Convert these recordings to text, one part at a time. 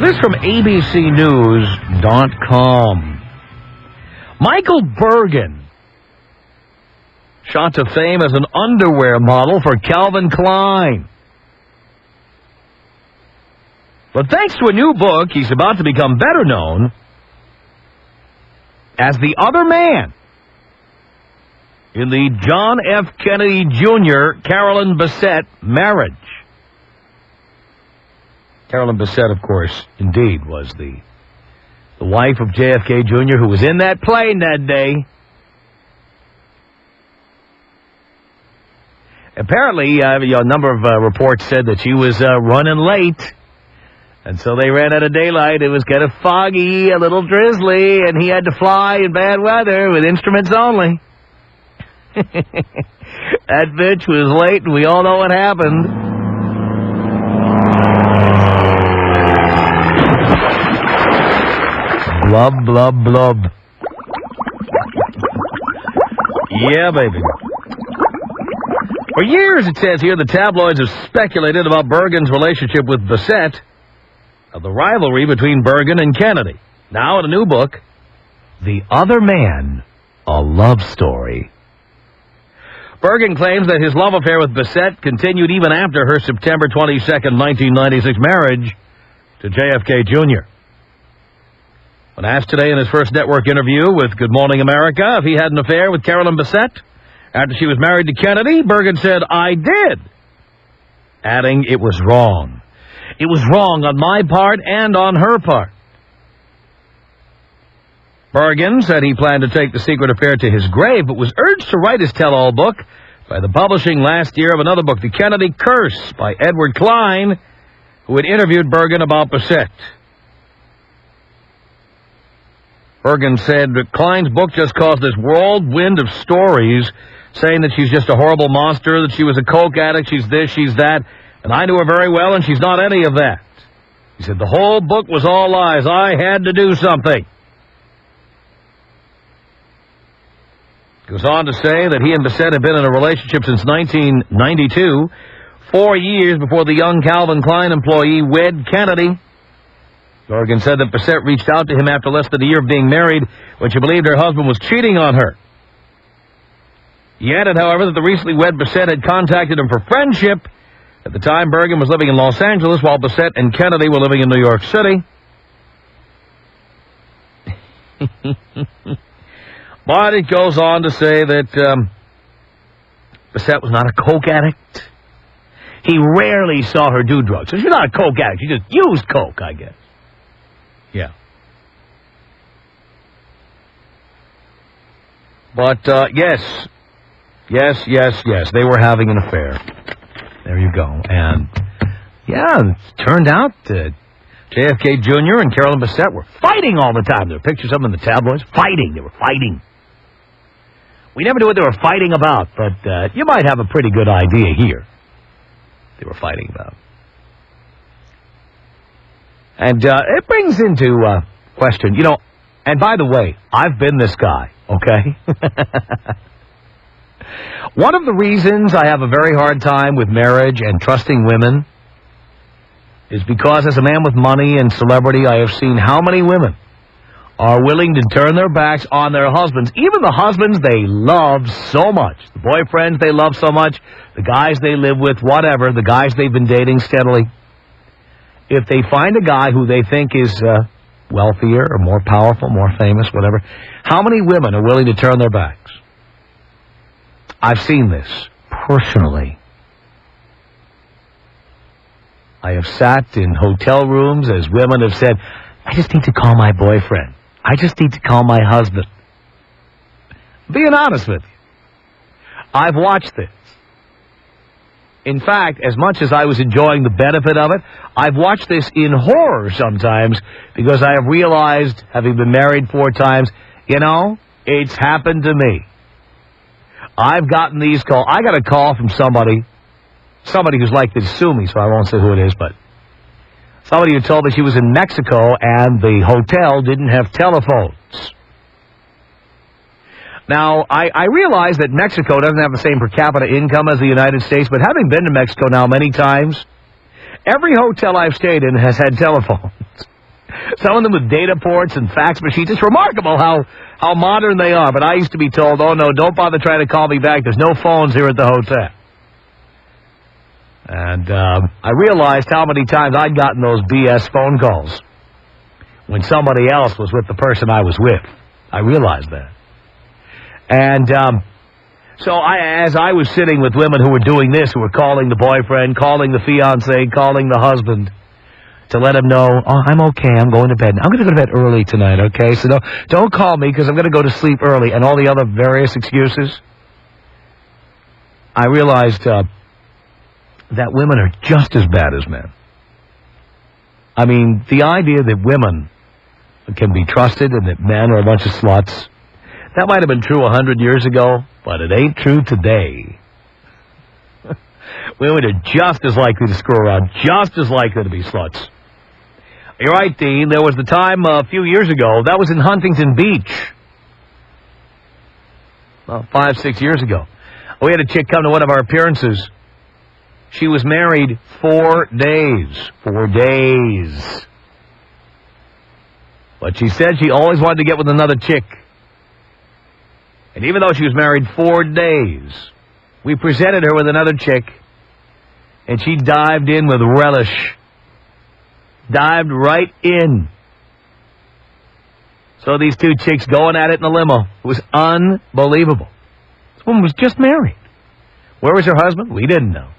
This from ABCNews.com. Michael Bergen, shot to fame as an underwear model for Calvin Klein. But thanks to a new book, he's about to become better known as the other man in the John F. Kennedy Jr. Carolyn Bessette marriage. Carolyn Bessette, of course, indeed, was the wife of JFK Jr., who was in that plane that day. Apparently, a number of reports said that she was running late, and so they ran out of daylight. It was kind of foggy, a little drizzly, and he had to fly in bad weather with instruments only. That bitch was late, and we all know what happened. Blub, blub, blub. Yeah, baby. For years, it says here, the tabloids have speculated about Bergen's relationship with Bessette, of the rivalry between Bergen and Kennedy. Now, in a new book, The Other Man, A Love Story. Bergen claims that his love affair with Bessette continued even after her September 22nd, 1996 marriage to JFK Jr. When asked today in his first network interview with Good Morning America if he had an affair with Carolyn Bessette after she was married to Kennedy, Bergen said, "I did," adding, "It was wrong. It was wrong on my part and on her part." Bergen said he planned to take the secret affair to his grave, but was urged to write his tell-all book by the publishing last year of another book, The Kennedy Curse, by Edward Klein, who had interviewed Bergen about Bessette. Bergen said that Klein's book just caused this whirlwind of stories saying that she's just a horrible monster, that she was a coke addict, she's this, she's that, and I knew her very well, and she's not any of that. He said the whole book was all lies. I had to do something. Goes on to say that he and Bessette have been in a relationship since 1992, 4 years before the young Calvin Klein employee wed Kennedy. Bergen said that Bessette reached out to him after less than a year of being married when she believed her husband was cheating on her. He added, however, that the recently wed Bessette had contacted him for friendship. At the time, Bergen was living in Los Angeles while Bessette and Kennedy were living in New York City. But it goes on to say that Bessette was not a coke addict. He rarely saw her do drugs. So she's not a coke addict. She just used coke, I guess. Yeah. But, yes. They were having an affair. There you go. And, yeah, it turned out that JFK Jr. and Carolyn Bessette were fighting all the time. There were pictures of them in the tabloids. Fighting. They were fighting. We never knew what they were fighting about, but you might have a pretty good idea here. They were fighting about. And it brings into question, and by the way, I've been this guy, okay? One of the reasons I have a very hard time with marriage and trusting women is because as a man with money and celebrity, I have seen how many women are willing to turn their backs on their husbands, even the husbands they love so much, the boyfriends they love so much, the guys they live with, whatever, the guys they've been dating steadily. If they find a guy who they think is wealthier or more powerful, more famous, whatever, how many women are willing to turn their backs? I've seen this personally. I have sat in hotel rooms as women have said, I just need to call my boyfriend. I just need to call my husband. Being honest with you, I've watched this. In fact, as much as I was enjoying the benefit of it, I've watched this in horror sometimes because I have realized, having been married 4 times, it's happened to me. I've gotten these calls. I got a call from somebody who's likely to sue me, so I won't say who it is, but somebody who told me she was in Mexico and the hotel didn't have telephones. Now, I realize that Mexico doesn't have the same per capita income as the United States, but having been to Mexico now many times, every hotel I've stayed in has had telephones. Some of them with data ports and fax machines. It's remarkable how modern they are. But I used to be told, oh, no, don't bother trying to call me back. There's no phones here at the hotel. And I realized how many times I'd gotten those BS phone calls when somebody else was with the person I was with. I realized that. And so as I was sitting with women who were doing this, who were calling the boyfriend, calling the fiancé, calling the husband, to let him know, oh, I'm okay, I'm going to bed. I'm going to go to bed early tonight, okay? So don't call me because I'm going to go to sleep early, and all the other various excuses. I realized that women are just as bad as men. I mean, the idea that women can be trusted and that men are a bunch of sluts, that might have been true 100 years ago, but it ain't true today. Women are just as likely to screw around, just as likely to be sluts. You're right, Dean. There was the time a few years ago, that was in Huntington Beach. Well, 5-6 years ago. We had a chick come to one of our appearances. She was married 4 days. 4 days. But she said she always wanted to get with another chick. And even though she was married 4 days, we presented her with another chick, and she dived in with relish. Dived right in. So these two chicks going at it in the limo. It was unbelievable. This woman was just married. Where was her husband? We didn't know.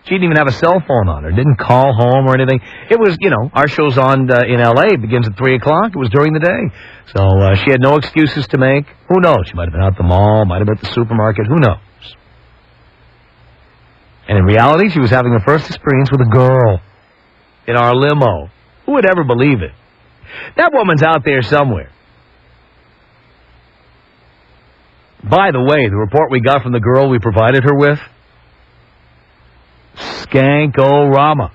She didn't even have a cell phone on her. Didn't call home or anything. It was, our show's on in L.A. It begins at 3 o'clock. It was during the day. So she had no excuses to make. Who knows? She might have been out at the mall, might have been at the supermarket. Who knows? And in reality, she was having her first experience with a girl in our limo. Who would ever believe it? That woman's out there somewhere. By the way, the report we got from the girl we provided her with, Skankorama.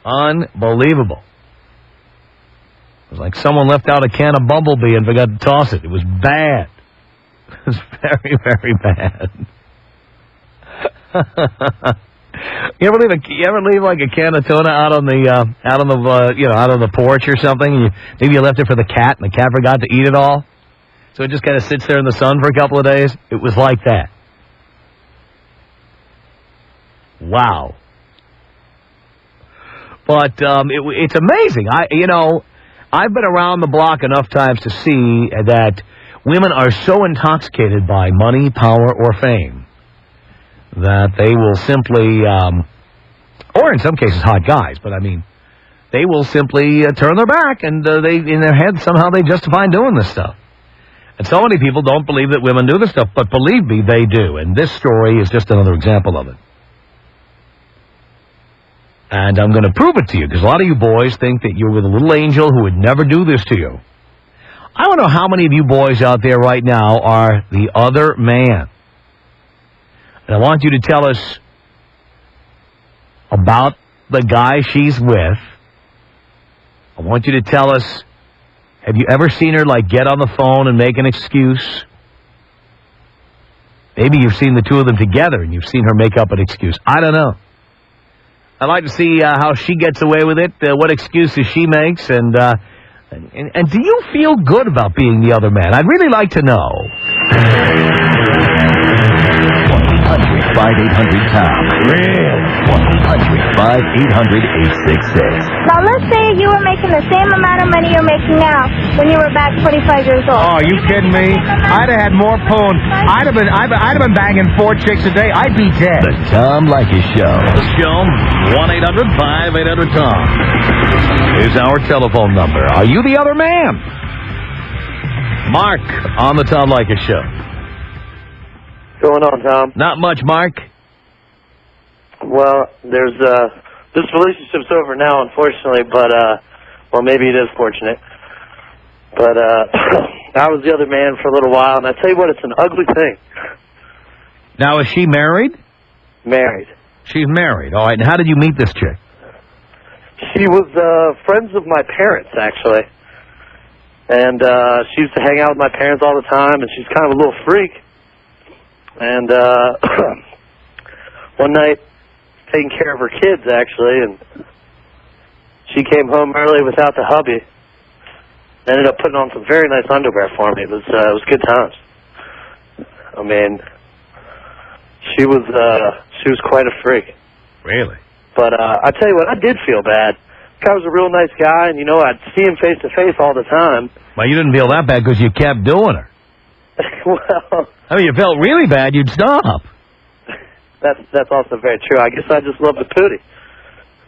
Unbelievable. It was like someone left out a can of Bumblebee and forgot to toss it. It was bad. It was very, very bad. You ever leave like a can of tuna out on the porch or something? And maybe you left it for the cat, and the cat forgot to eat it all, so it just kind of sits there in the sun for a couple of days. It was like that. Wow. But it's amazing. I've been around the block enough times to see that women are so intoxicated by money, power, or fame that they will simply, or in some cases hot guys, but I mean, they will simply turn their back, and they, in their head, somehow they justify doing this stuff. And so many people don't believe that women do this stuff, but believe me, they do. And this story is just another example of it. And I'm going to prove it to you, because a lot of you boys think that you're with a little angel who would never do this to you. I don't know how many of you boys out there right now are the other man. And I want you to tell us about the guy she's with. I want you to tell us, have you ever seen her, get on the phone and make an excuse? Maybe you've seen the two of them together and you've seen her make up an excuse. I don't know. I'd like to see how she gets away with it, what excuses she makes, and do you feel good about being the other man? I'd really like to know. 1-800-5800-TOM. Really? 1-800-5800-866. Now, let's say you were making the same amount of money you're making now when you were back 25 years old. Oh, are you kidding me? I'd have had more poon. I'd have been banging 4 chicks a day. I'd be dead. The Tom Leykis Show. The show, 1-800-5800-TOM is our telephone number. Are you the other man? Mark on the Tom Leykis Show. What's going on, Tom? Not much, Mark. Well, there's this relationship's over now, unfortunately, but well, maybe it is fortunate. But I was the other man for a little while, and I tell you what, it's an ugly thing. Now, is she married? Married. She's married. All right. And how did you meet this chick? She was friends of my parents, actually, and she used to hang out with my parents all the time, and she's kind of a little freak. And one night, taking care of her kids, actually, and she came home early without the hubby. Ended up putting on some very nice underwear for me. It was good times. I mean, she was quite a freak. Really? But I tell you what, I did feel bad. The guy was a real nice guy, and I'd see him face to face all the time. Well, you didn't feel that bad because you kept doing her. Well, I mean, you felt really bad, you'd stop. That's also very true. I guess I just love the pootie.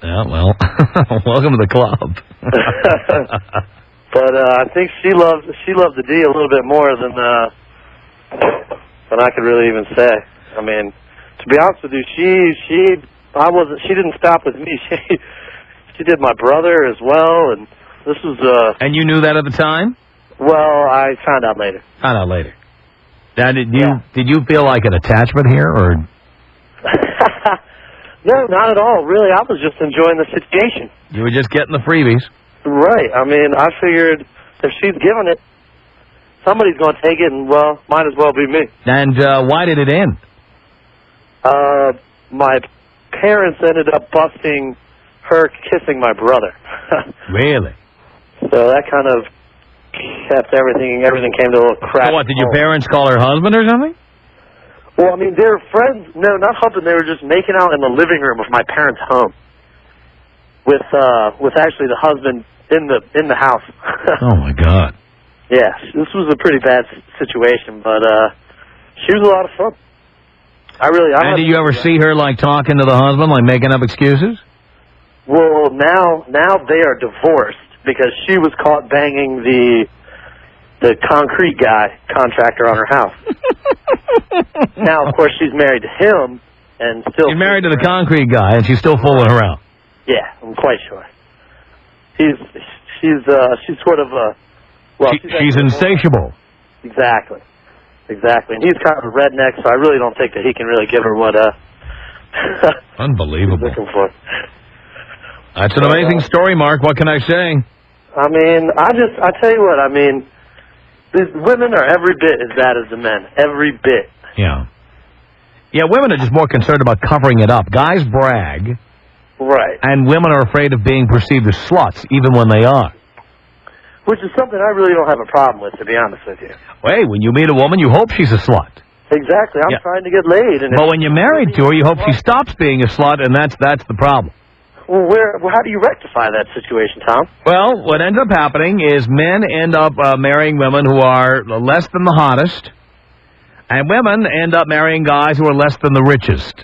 Yeah, well, welcome to the club. But I think she loved the D a little bit more than I could really even say. I mean, to be honest with you, she didn't stop with me. She did my brother as well, and this was And you knew that at the time? Well, I found out later. Found out later. Now, did you feel like an attachment here, or? No, not at all. Really, I was just enjoying the situation. You were just getting the freebies. Right. I mean, I figured if she's giving it, somebody's going to take it, and, well, might as well be me. And why did it end? My parents ended up busting her kissing my brother. Really? So that kind of kept everything came to a little crash. So what, did your parents call her husband or something? Well, I mean, they were friends. No, not husband. They were just making out in the living room of my parents' home with actually the husband in the house. Oh my God. Yeah, this was a pretty bad situation, but she was a lot of fun. And did you ever see her like talking to the husband, like making up excuses? Well, now they are divorced because she was caught banging the concrete guy contractor on her house. Now, of course, she's married to him and still. She's married to the concrete guy, and she's still fooling around. Yeah, I'm quite sure. She's sort of a. Well, she's insatiable. Exactly. And he's kind of a redneck, so I really don't think that he can really give her what Unbelievable. she's looking for. That's an amazing story, Mark. What can I say? I mean, I tell you what, I mean, these women are every bit as bad as the men. Every bit. Yeah. Yeah, women are just more concerned about covering it up. Guys brag. Right. And women are afraid of being perceived as sluts, even when they are. Which is something I really don't have a problem with, to be honest with you. Hey, when you meet a woman, you hope she's a slut. Exactly. I'm trying to get laid. But when you're married to her, you hope she stops being a slut, and that's the problem. Well, how do you rectify that situation, Tom? Well, what ends up happening is men end up marrying women who are less than the hottest, and women end up marrying guys who are less than the richest.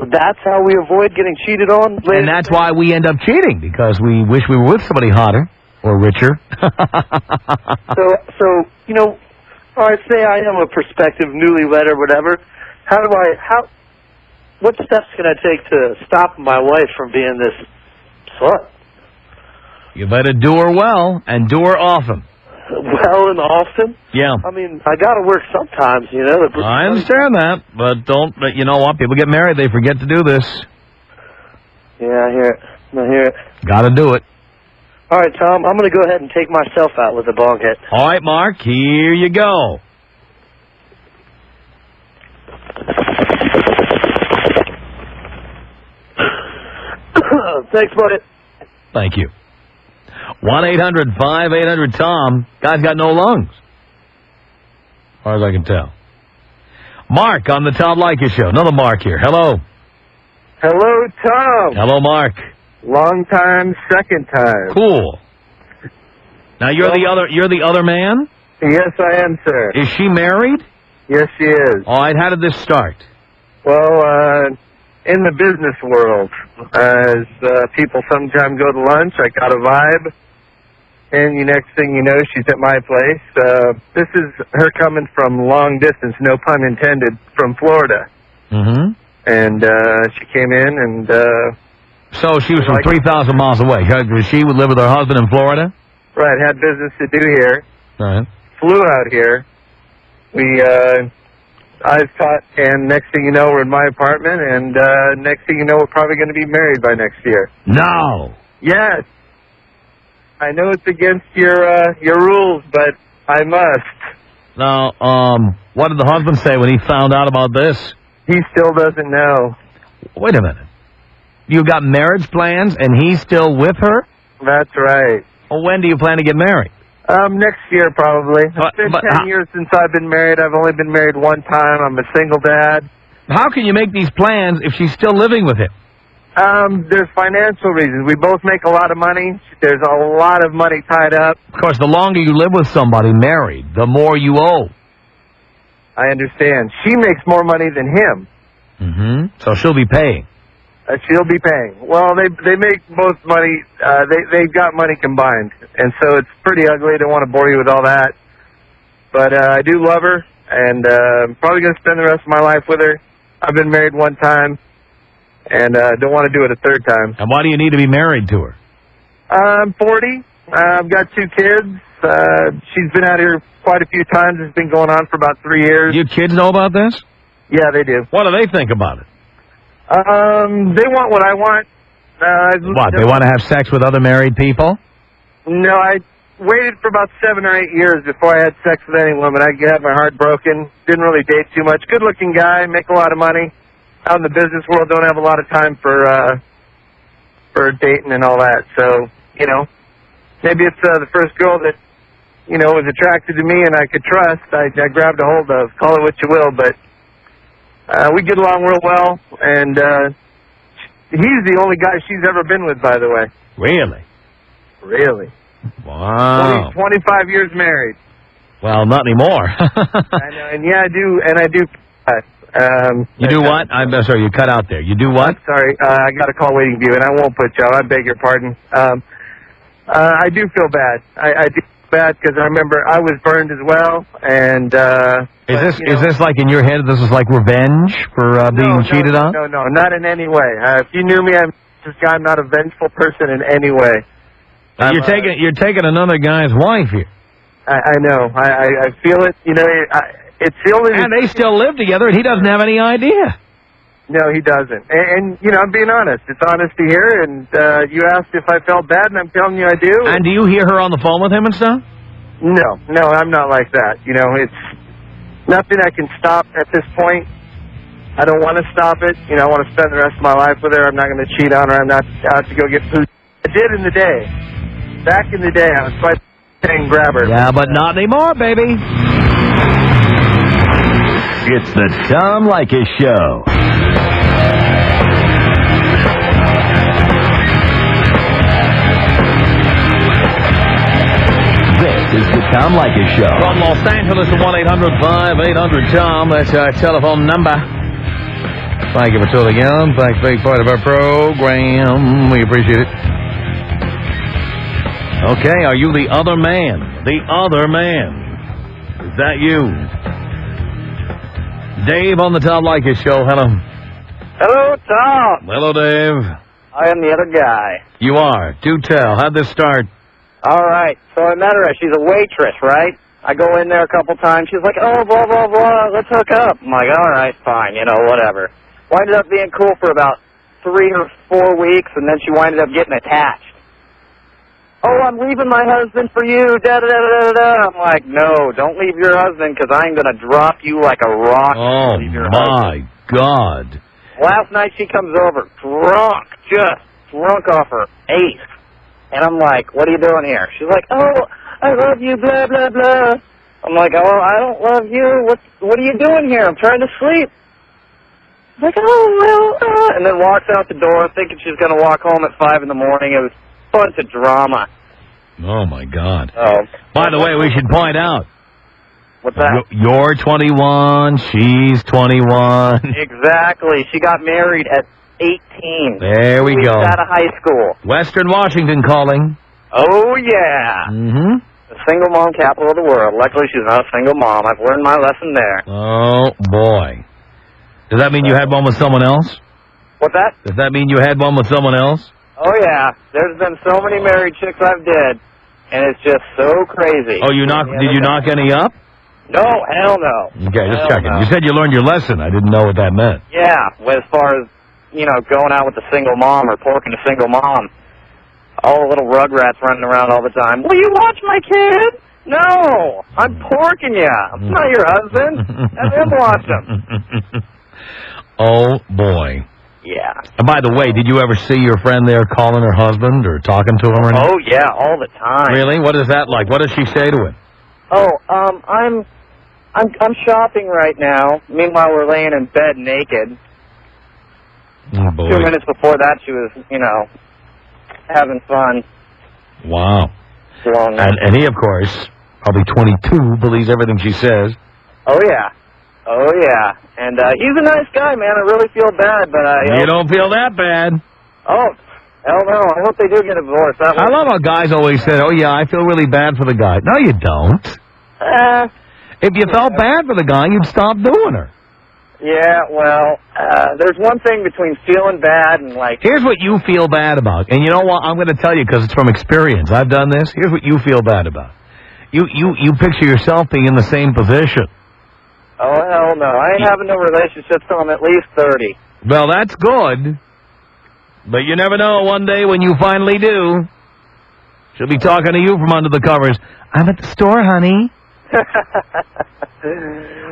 So that's how we avoid getting cheated on? And that's why we end up cheating, because we wish we were with somebody hotter or richer. So all right, say I am a prospective newlywed or whatever. What steps can I take to stop my wife from being this slut? You better do her well, and do her often. Well and often? Yeah. I mean, I got to work sometimes, I understand that, but you know what? People get married, they forget to do this. Yeah, I hear it. Got to do it. All right, Tom, I'm going to go ahead and take myself out with a bong hit. All right, Mark, here you go. Thanks, buddy. Thank you. 1-800-5800-TOM. Guy's got no lungs, as far as I can tell. Mark on the Tom Leykis Show. Another Mark here. Hello. Hello, Tom. Hello, Mark. Long time, second time. Cool. Now you're the other man? Yes, I am, sir. Is she married? Yes, she is. All right. How did this start? Well, in the business world, as people sometimes go to lunch, I got a vibe, and the next thing you know, she's at my place. This is her coming from long distance, no pun intended, from Florida. Mm-hmm. And she came in, and so she was from 3,000 miles away. She would live with her husband in Florida? Right, had business to do here. Right. Flew out here. I've taught, and next thing you know, we're in my apartment, and next thing you know, we're probably going to be married by next year. No. Yes. I know it's against your rules, but I must. Now, what did the husband say when he found out about this? He still doesn't know. Wait a minute. You got marriage plans, and he's still with her? That's right. Well, when do you plan to get married? Next year, probably. But- It's been but 10 years since I've been married. I've only been married one time. I'm a single dad. How can you make these plans if she's still living with him? There's financial reasons. We both make a lot of money. There's a lot of money tied up. Of course, the longer you live with somebody married, the more you owe. I understand. She makes more money than him. Mm-hmm. So she'll be paying. She'll be paying. Well, they make both money. They've got money combined, and so it's pretty ugly. I don't want to bore you with all that, but I do love her, and I'm probably going to spend the rest of my life with her. I've been married one time, and don't want to do it a third time. And why do you need to be married to her? I'm 40. I've got 2 kids. She's been out here quite a few times. It's been going on for about 3 years. Your kids know about this? Yeah, they do. What do they think about it? They want what I want. What, they want to have sex with other married people? No, I waited for about 7 or 8 years before I had sex with any woman. I had my heart broken. Didn't really date too much. Good-looking guy, make a lot of money. Out in the business world, don't have a lot of time for dating and all that. So, you know, maybe it's the first girl that, you know, was attracted to me and I could trust. I grabbed a hold of. Call it what you will, but we get along real well, and he's the only guy she's ever been with, by the way. Really? Really? Wow. 25 years married. Well, not anymore. I know, and yeah, I do. You do what? I'm sorry, you cut out there. You do what? Sorry, I got a call waiting for you, and I won't put you out. I beg your pardon. I do feel bad. I do feel bad because I remember I was burned as well, and Is this like in your head? This is like revenge for being cheated on? No, not in any way. If you knew me, I'm not a vengeful person in any way. You're taking another guy's wife here. I know. I feel it. You know, it's the only. And they still live together, and he doesn't have any idea. No, he doesn't. And you know, I'm being honest. It's honesty here. And you asked if I felt bad, and I'm telling you I do. And do you hear her on the phone with him and stuff? No, I'm not like that. You know, it's nothing I can stop at this point. I don't want to stop it. You know, I want to spend the rest of my life with her. I'm not going to cheat on her. I'm not out to go get food. I did in the day. Back in the day, I was quite a grabber. Yeah, but not anymore, baby. It's the Tom Leykis Show. This is the Tom Leykis Show. From Los Angeles to 1-800-5800-TOM. That's our telephone number. Thank you for tuning in. Thanks for being part of our program. We appreciate it. Okay, are you the other man? The other man. Is that you? Dave on the Tom Leykis Show. Hello. Hello, Tom. Hello, Dave. I am the other guy. You are. Do tell. How'd this start? All right. So I met her. She's a waitress, right? I go in there a couple times. She's like, oh, blah, blah, blah. Let's hook up. I'm like, all right, fine. You know, whatever. Winded up being cool for about 3 or 4 weeks, and then she winded up getting attached. Oh, I'm leaving my husband for you, da-da-da-da-da. I'm like, no, don't leave your husband, because I'm going to drop you like a rock. Oh, Leave your my husband. God. Last night she comes over, drunk, just drunk off her ace. And I'm like, what are you doing here? She's like, oh, I love you, blah, blah, blah. I'm like, oh, I don't love you. What are you doing here? I'm trying to sleep. She's like, oh, well, and then walks out the door thinking she's going to walk home at 5 in the morning. It was a bunch of drama. Oh, my God. Oh. By the way, we should point out. What's that? You're 21, she's 21. Exactly. She got married at 18. There we go. Out of high school. Western Washington calling. Oh, yeah. Mm-hmm. The single mom capital of the world. Luckily, she's not a single mom. I've learned my lesson there. Oh, boy. Does that mean you had one with someone else? What's that? Does that mean you had one with someone else? Oh, yeah. There's been so many married chicks I've did, and it's just so crazy. Oh, did you knock any up? No, hell no. Okay, just Hell checking. no. You said you learned your lesson. I didn't know what that meant. Yeah, well, as far as, you know, going out with a single mom or porking a single mom, all the little rugrats running around all the time. Will you watch my kid? No, I'm porking you. I'm not your husband. Have him watch him. Oh, boy. Yeah. And by the way, did you ever see your friend there calling her husband or talking to him or anything? Oh, yeah, all the time. Really? What is that like? What does she say to him? Oh, I'm shopping right now. Meanwhile, we're laying in bed naked. Oh, boy. 2 minutes before that, she was, having fun. Wow. Long And he, of course, probably 22, believes everything she says. Oh, yeah. Oh, yeah. And he's a nice guy, man. I really feel bad, but You don't feel that bad. Oh, hell no. I hope they do get a divorce. I love how guys always say, oh, yeah, I feel really bad for the guy. No, you don't. If you felt bad for the guy, you'd stop doing her. Yeah, well, there's one thing between feeling bad and, like... Here's what you feel bad about. And you know what? I'm going to tell you because it's from experience. I've done this. Here's what you feel bad about. You picture yourself being in the same position. Oh, hell no. I ain't having no relationships till I'm at least 30. Well, that's good. But you never know. One day when you finally do, she'll be talking to you from under the covers. I'm at the store, honey.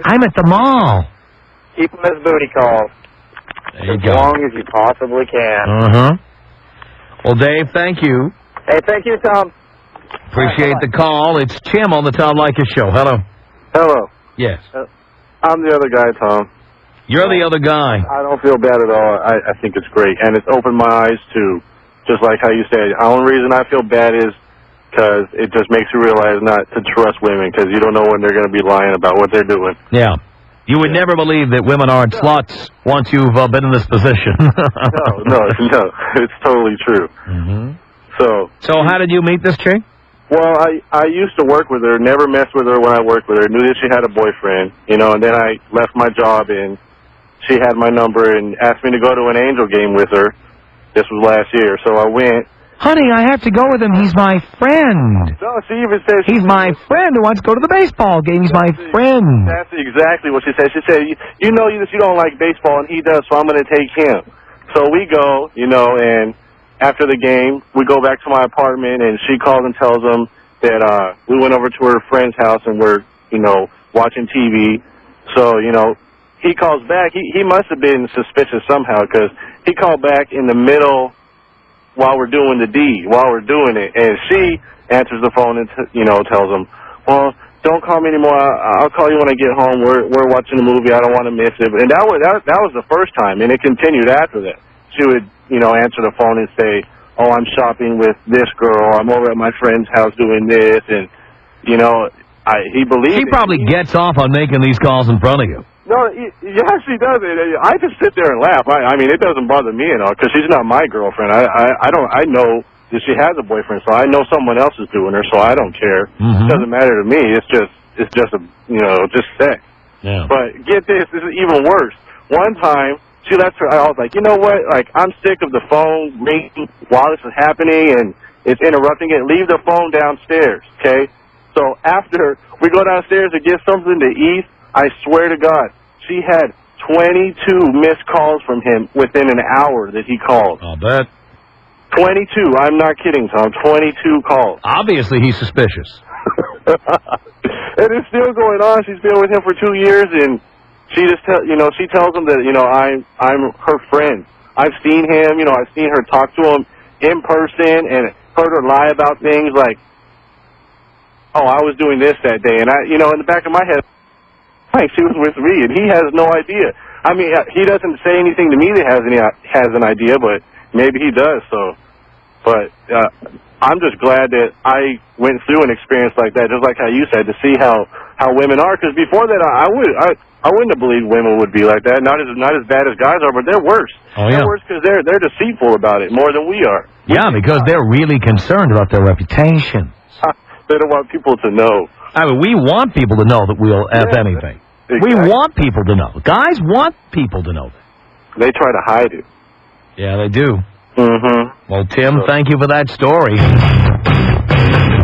I'm at the mall. Keep them as booty calls. There you as go. long as you possibly can. Uh-huh. Well, Dave, thank you. Hey, thank you, Tom. Appreciate the call. It's Tim on the Tom Leykis Show. Hello. Hello. Yes. I'm the other guy, Tom. You're the other guy. I don't feel bad at all. I think it's great. And it's opened my eyes to, just like how you said, the only reason I feel bad is because it just makes you realize not to trust women because you don't know when they're going to be lying about what they're doing. Yeah. You would never believe that women aren't sluts once you've been in this position. No. It's totally true. Mm-hmm. So how did you meet this chick? Well, I used to work with her, never messed with her when I worked with her, knew that she had a boyfriend, and then I left my job and she had my number and asked me to go to an Angel game with her. This was last year, so I went. Honey, I have to go with him. He's my friend. No, she even said... He's my friend who wants to go to the baseball game. He's my friend. That's exactly what she said. She said, you know that you don't like baseball and he does, so I'm going to take him. So we go, and... After the game, we go back to my apartment, and she calls and tells him that we went over to her friend's house and we're, watching TV. So, he calls back. He must have been suspicious somehow because he called back in the middle while we're doing the deed, while we're doing it. And she answers the phone and, tells him, well, don't call me anymore. I'll call you when I get home. We're watching a movie. I don't want to miss it. And that was the first time, and it continued after that. She would, answer the phone and say, oh, I'm shopping with this girl. I'm over at my friend's house doing this. And, he believes She probably gets off on making these calls in front of you. No, yeah, she does it. I just sit there and laugh. I mean, it doesn't bother me at all because she's not my girlfriend. I know that she has a boyfriend, so I know someone else is doing her, so I don't care. Mm-hmm. It doesn't matter to me. It's just just sex. Yeah. But get this is even worse. One time, she left her. I was like, you know what? Like, I'm sick of the phone ringing while this is happening and it's interrupting it. Leave the phone downstairs, okay? So after we go downstairs to get something to eat, I swear to God, she had 22 missed calls from him within an hour that he called. I'll bet. 22. I'm not kidding, Tom. 22 calls. Obviously, he's suspicious. And it's still going on. She's been with him for 2 years, and she just she tells him that I'm her friend. I've seen him. I've seen her talk to him in person and heard her lie about things like, oh, I was doing this that day, and in the back of my head, she was with me, and he has no idea. I mean, he doesn't say anything to me that has an idea, but maybe he does. So, but I'm just glad that I went through an experience like that, just like how you said, to see how women are. Because before that, I wouldn't have believed women would be like that. Not as bad as guys are, but they're worse. Oh, yeah. They're worse because they're deceitful about it more than we are. Yeah, because they're really concerned about their reputation. They don't want people to know. I mean, we want people to know that we'll F anything. Exactly. We want people to know. Guys want people to know that. They try to hide it. Yeah, they do. Mm-hmm. Well, Tim, thank you for that story.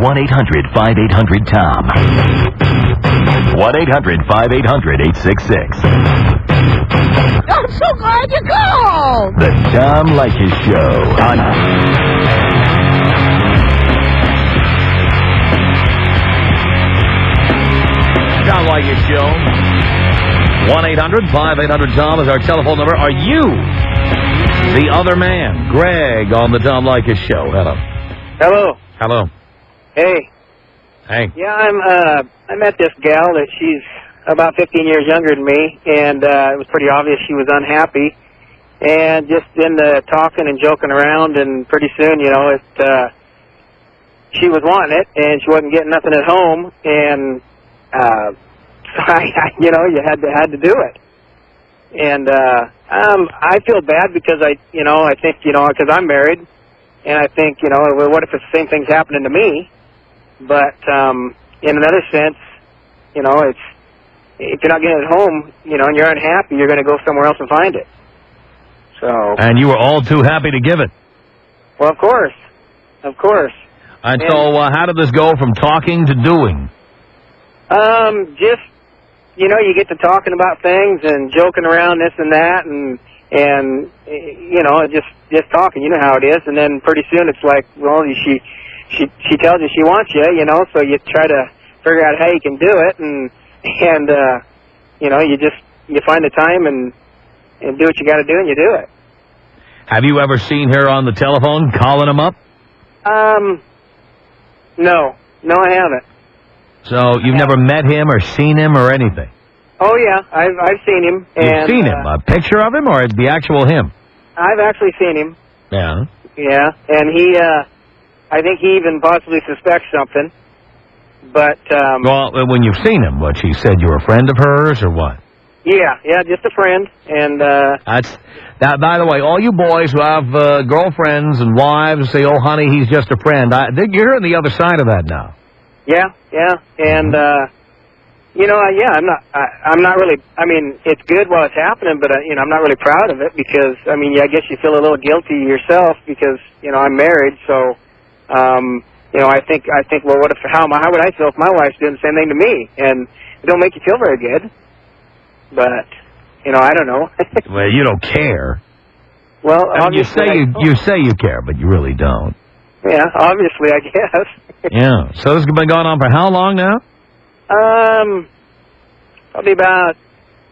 1-800-5800-TOM. 1-800-5800-866. I'm so glad you called! The Tom Leykis Show. Tom Leykis Show. 1-800-5800-TOM is our telephone number. Are you The other man, Greg, on the Tom Leykis Show. Hello. Hello. Hello. Hey. Hey. Yeah, I met this gal that she's about 15 years younger than me, and it was pretty obvious she was unhappy. And just in the talking and joking around, and pretty soon, she was wanting it, and she wasn't getting nothing at home, and you had to do it. And I feel bad because I think because I'm married, and I think well, what if the same thing's happening to me? But in another sense, it's if you're not getting it at home, and you're unhappy, you're going to go somewhere else and find it. So. And you were all too happy to give it. Well, of course. And so, how did this go from talking to doing? Just, you get to talking about things and joking around this and that, and just talking. You know how it is. And then pretty soon it's like, well, she tells you she wants you, so you try to figure out how you can do it, and you find the time and do what you got to do, and you do it. Have you ever seen her on the telephone calling him up? No, I haven't. So you've never met him or seen him or anything? Oh yeah, I've seen him. You've seen him? A picture of him or the actual him? I've actually seen him. Yeah. Yeah, and he, I think he even possibly suspects something. But well, when you've seen him, what she said, you're a friend of hers or what? Yeah, just a friend, and that's that. By the way, all you boys who have girlfriends and wives say, "Oh, honey, he's just a friend." You're on the other side of that now. Yeah, and I'm not really. I mean, it's good while it's happening, but I'm not really proud of it because I guess you feel a little guilty yourself because I'm married, so I think well, how would I feel if my wife's doing the same thing to me? And it don't make you feel very good. But, I don't know. Well, you don't care. Well, you say you care, but you really don't. Yeah, obviously, I guess. Yeah. So this has been going on for how long now? Probably about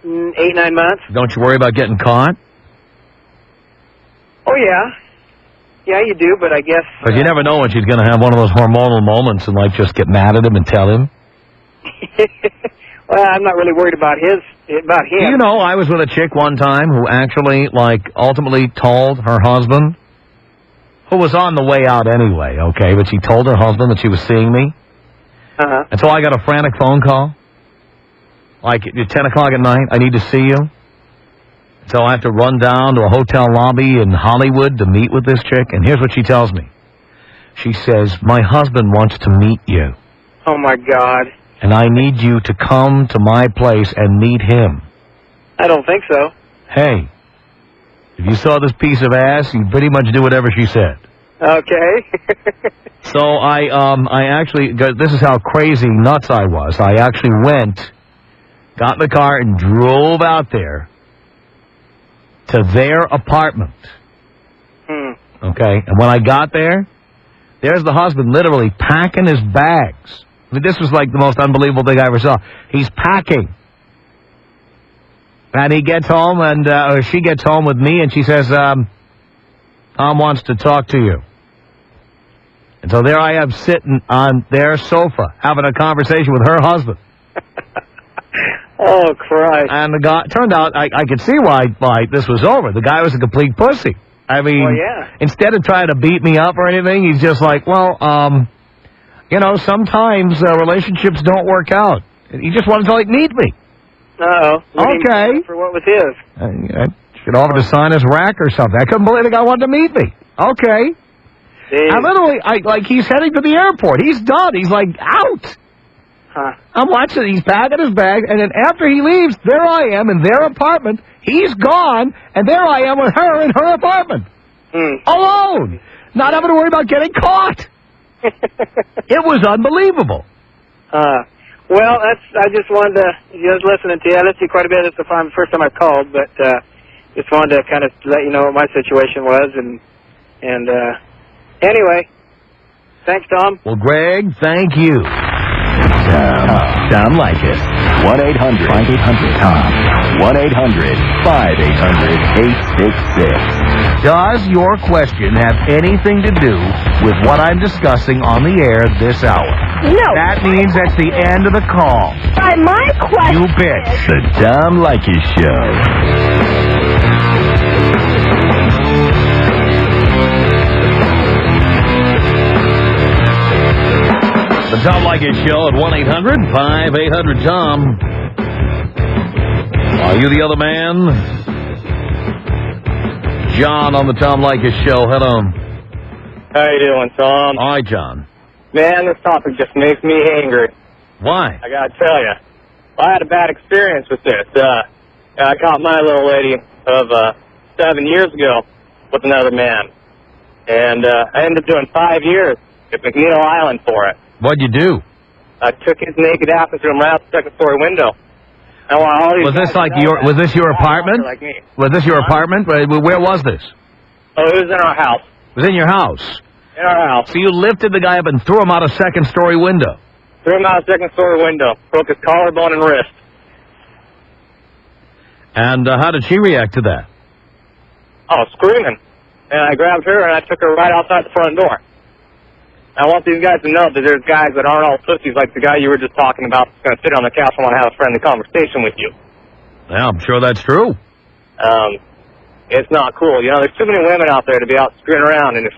8-9 months. Don't you worry about getting caught? Oh, yeah. Yeah, you do, but I guess... Because you never know when she's going to have one of those hormonal moments and, just get mad at him and tell him. Well, I'm not really worried about him. I was with a chick one time who actually, ultimately told her husband, who was on the way out anyway, okay, but she told her husband that she was seeing me. Uh-huh. And so I got a frantic phone call, at 10 o'clock at night, I need to see you. So I have to run down to a hotel lobby in Hollywood to meet with this chick, and here's what she tells me. She says, my husband wants to meet you. Oh, my God. And I need you to come to my place and meet him. I don't think so. Hey, if you saw this piece of ass, you'd pretty much do whatever she said. Okay. So I actually, this is how crazy nuts I was. I actually went, got in the car, and drove out there to their apartment. Okay? And when I got there, there's the husband literally packing his bags. This was the most unbelievable thing I ever saw. He's packing. And he gets home, or she gets home with me, and she says, Tom wants to talk to you. And so there I am sitting on their sofa, having a conversation with her husband. Oh, Christ. And the guy, turned out, I could see why this was over. The guy was a complete pussy. I mean, Instead of trying to beat me up or anything, he's just sometimes relationships don't work out. He just wanted to meet me. Uh-oh. Okay. For what was his? I should offer to sign his rack or something. I couldn't believe the guy wanted to meet me. Okay. Jeez. I literally, he's heading to the airport. He's done. He's out. Huh. I'm watching. He's packing his bag, and then after he leaves, there I am in their apartment. He's gone, and there I am with her in her apartment. Alone. Not having to worry about getting caught. It was unbelievable. Well, I just wanted to, just listening to you. I listened to you quite a bit. It's the first time I've called, but just wanted to kind of let you know what my situation was. And anyway, thanks, Tom. Well, Greg, thank you. Tom Leykis. 1-800-5800-TOM. 1-800-5800-866. Does your question have anything to do with what I'm discussing on the air this hour? No. That means that's the end of the call. My question. You bitch. The Tom Leykis Show. The Tom Leykis Show at 1-800-5800-TOM. Are you the other man? John on the Tom Leykis Show. Hello. How you doing, Tom? Hi, John. Man, this topic just makes me angry. Why? I gotta tell you, I had a bad experience with this. I caught my little lady of 7 years ago with another man, and I ended up doing 5 years at McNeil Island for it. What'd you do? I took his naked ass and threw him right out the second-story window. I want all these Was this guys to like know your? that. Was this your They're all apartment? like me. Was this your apartment? Where was this? Oh, it was in our house. It was in your house. In our house. So you lifted the guy up and threw him out a second-story window. Threw him out a second-story window. Broke his collarbone and wrist. And how did she react to that? Oh, screaming. And I grabbed her and I took her right outside the front door. I want these guys to know that there's guys that aren't all pussies like the guy you were just talking about that's going to sit on the couch and want to have a friendly conversation with you. Yeah, I'm sure that's true. It's not cool. You know, there's too many women out there to be out screwing around, and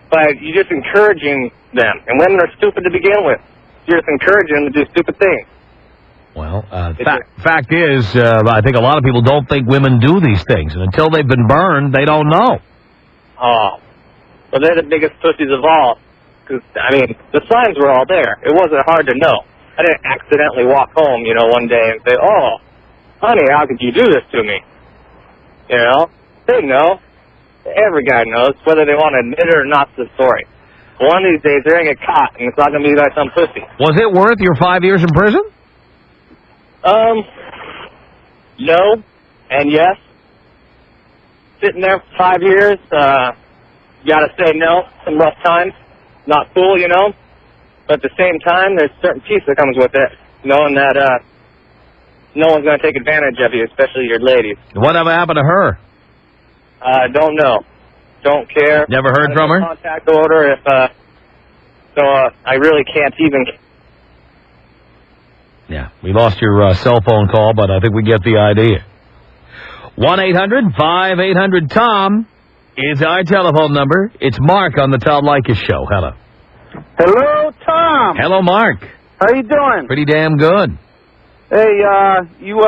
but you're just encouraging them. And women are stupid to begin with. You're just encouraging them to do stupid things. Well, fact is, I think a lot of people don't think women do these things, and until they've been burned, they don't know. Oh, well, they're the biggest pussies of all. Because, I mean, the signs were all there. It wasn't hard to know. I didn't accidentally walk home, you know, one day and say, oh, honey, how could you do this to me? You know? They know. Every guy knows, whether they want to admit it or not, the story. One of these days, they're going to get caught, and it's not going to be by some pussy. Was it worth your 5 years in prison? No, and yes. Sitting there for 5 years, you got to say no, some rough times. Not cool, you know, but at the same time, there's a certain peace that comes with it, knowing that no one's going to take advantage of you, especially your ladies. Whatever happened to her? Don't know. Don't care. Never heard from her? Contact order so I really can't even... Yeah, we lost your cell phone call, but I think we get the idea. 1-800-5800-TOM is our telephone number. It's Mark on the Tom Leykis Show. Hello. Hello, Tom. Hello, Mark. How you doing? Pretty damn good. Hey, you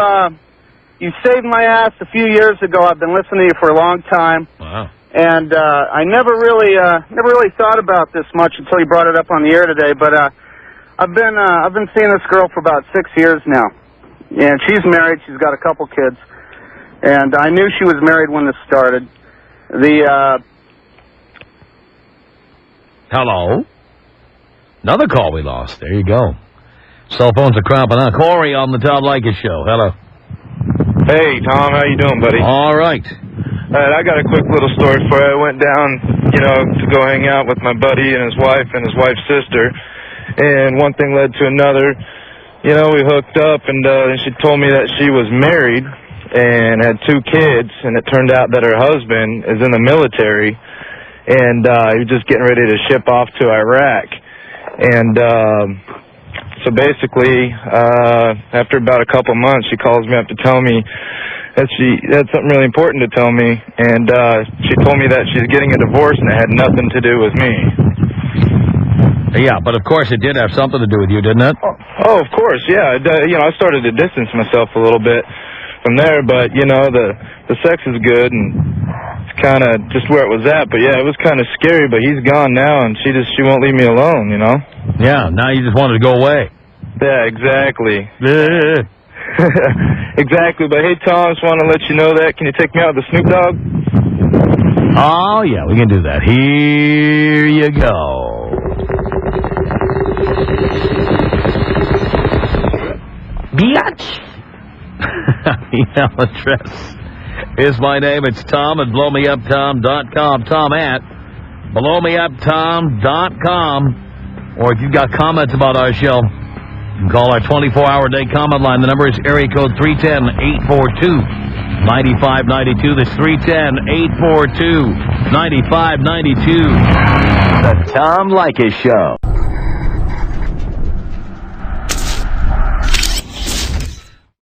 saved my ass a few years ago. I've been listening to you for a long time. Wow. And I never really thought about this much until you brought it up on the air today. But I've been seeing this girl for about 6 years now, and she's married. She's got a couple kids, and I knew she was married when this started. Hello. Another call we lost. There you go. Cell phones are cropping up. Corey on the Tom Leykis Show. Hello. Hey, Tom. How you doing, buddy? All right. I got a quick little story for you. I went down, to go hang out with my buddy and his wife's sister, and one thing led to another. We hooked up, and she told me that she was married and had 2 kids, and it turned out that her husband is in the military, and he was just getting ready to ship off to Iraq. And so basically, after about a couple months, she calls me up to tell me that she had something really important to tell me, and she told me that she's getting a divorce, and it had nothing to do with me. Yeah, but of course it did have something to do with you, didn't it? Oh, of course, yeah. I started to distance myself a little bit from there, but the sex is good, and it's kind of just where it was at. But yeah, it was kind of scary. But he's gone now, and she won't leave me alone. Yeah. Now you just wanted to go away. Yeah, exactly. Exactly. But hey, Tom, I just want to let you know that. Can you take me out with the Snoop Dogg? Oh yeah, we can do that. Here you go. Biatch. Email address is my name. It's Tom at blowmeuptom.com. Tom at blowmeuptom.com. Or if you've got comments about our show, You can call our 24-hour-day comment line. The number is area code 310-842-9592. That's 310-842-9592. The Tom Leykis Show.